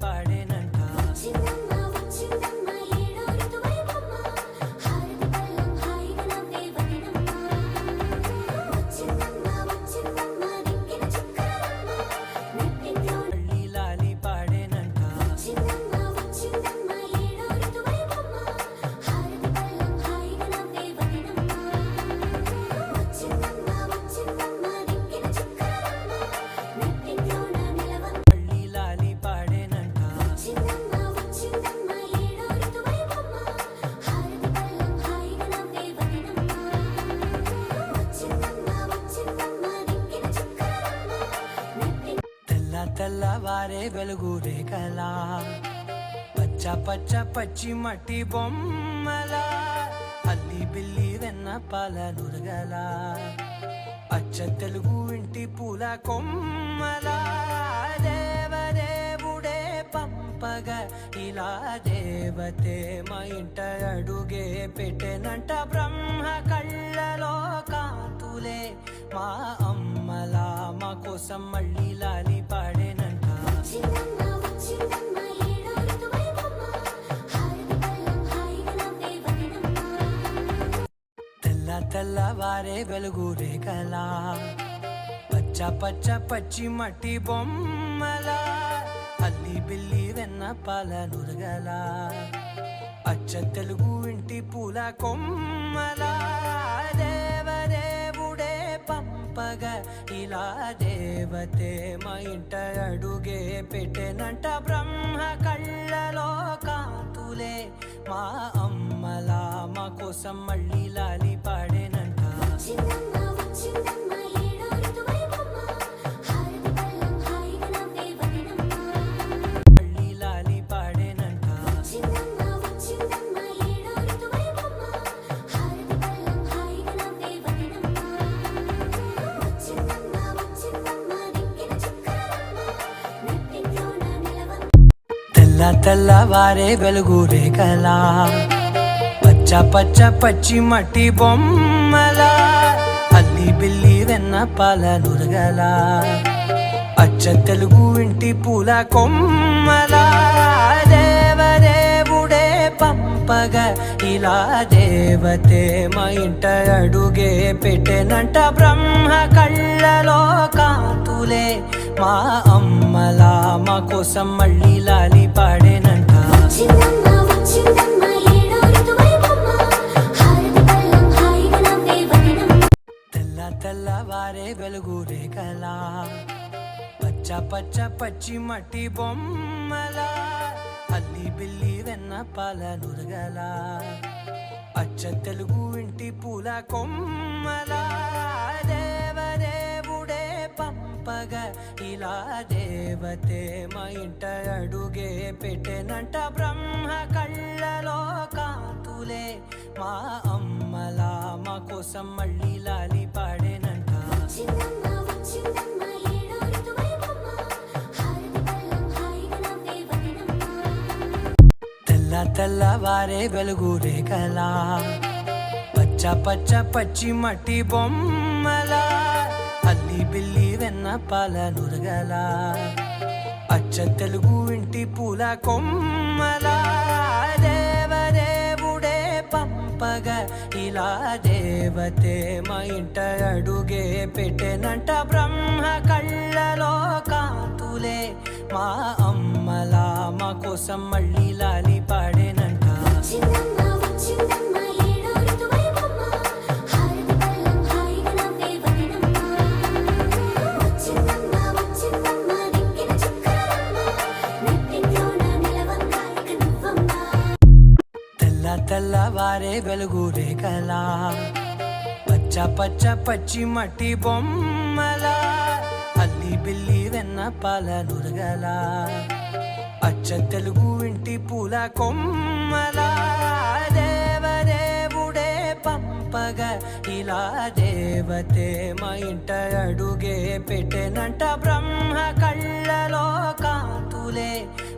పాడేనంట. మళ్ళీ లాలి పాడేనంట. మళ్ళీ లాలి పాడేనంట. తెల్లవారే వెలుగు రేఖలా పచ్చ పచ్చ పచ్చి మట్టి బొమ్మల అల్లి బిల్లి వెన్న పాల నురగల అచ్చ తెలుగు ఇంటి పూల కొమ్మల దేవదేవుడే పంపగ ఇలా దేవతే మా ఇంట అడుగే పెట్టెనంట. బ్రహ్మ కళ్ళలో కాంతులే మా అమ్మలా మా కోసం మళ్ళీ లాలి పాడేనంట. తెల్లవారే వెలుగు రేఖలా పచ్చ పచ్చ పచ్చి మట్టి బొమ్మల అల్లి బిల్లి వెన్న పాల నురగల అచ్చ తెలుగు ఇంటి పూల కొమ్మల దేవదేవుడే పంపగ ఇలా దేవతే మా ఇంట అడుగే పెట్టెనంట. బ్రహ్మ కళ్ళలో కాంతులే మా అమ్మలా మా కోసం మళ్ళీ లాలి పాడేనంట. మళ్ళీ లాలి పాడేనంట. తెల్లవారే వెలుగు రేఖలా పచ్చ పచ్చ పచ్చి మట్టి బొమ్మల అల్లి బిల్లి వెన్న పాల నురగల అచ్చ తెలుగు ఇంటి పూల కొమ్మల దేవదేవుడే పంపగ ఇలా దేవతే మా ఇంట అడుగే పెట్టెనంట. బ్రహ్మ కళ్ళలో కాంతులే మా అమ్మలా మా కోసం మళ్ళీ లాలి పాడేనంట. తెల్లవారే వెలుగు రేఖలా పచ్చ పచ్చ పచ్చి మట్టి బొమ్మల అల్లి బిల్లి వెన్న పాల నురగల అచ్చ తెలుగు ఇంటి పూల కొమ్మల దేవదేవుడే పంపగ ఇలా దేవతే మా ఇంట అడుగే పెట్టెనంట. బ్రహ్మ కళ్ళలో కాంతులే మా అమ్మలా మా కోసం మళ్ళీ లాలి పాడేనంట. తెల్లవారే వెలుగు రేఖలా పచ్చ పచ్చ పచ్చి మట్టి బొమ్మల అల్లి బిల్లి వెన్న పాల నురగల అచ్చ తెలుగు ఇంటి పూల కొమ్మల దేవదేవుడే పంపగ ఇలా దేవతే మా ఇంట అడుగే పెట్టెనంట. బ్రహ్మ కళ్ళలో కాంతులే మా అమ్మలా మా కోసం మళ్ళీ లాలి పాడేనంట. తెల్లవారే వెలుగు రేఖలా పచ్చ పచ్చ పచ్చి మట్టి బొమ్మల అల్లి బిల్లి వెన్న పాల నురగల అచ్చ తెలుగు ఇంటి పూల కొమ్మల దేవదేవుడే పంపగ ఇలా దేవతే మా ఇంట అడుగే పెట్టెనంట. బ్రహ్మ కళ్ళలో కాంతులే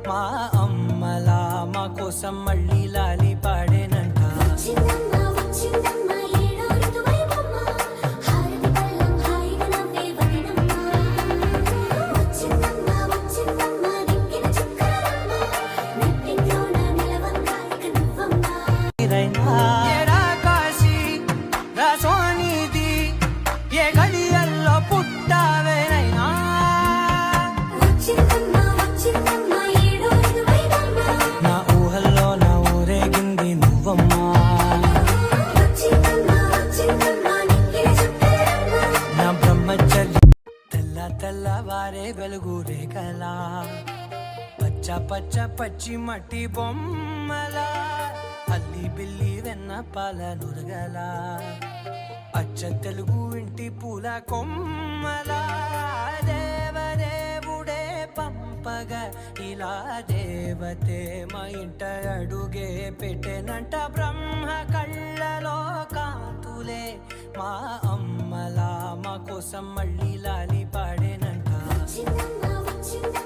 మా అమ్మలా మా కోసం మళ్ళీ లాలి పాడేనంట. పచ్చ పచ్చ పచ్చి మట్టి బొమ్మల అల్లి బిల్లి వెన్న పాల నురగల అచ్చ తెలుగు ఇంటి పూల కొమ్మల దేవదేవుడే పంపగా ఇలా దేవతే మా ఇంట అడుగే పెట్టెనంట బ్రహ్మ కళ్ళలో కాంతులే మా అమ్మలా మా కోసం మళ్ళీ లాలి పాడేనంట వచ్చిందమ్మా వచ్చిందమ్మా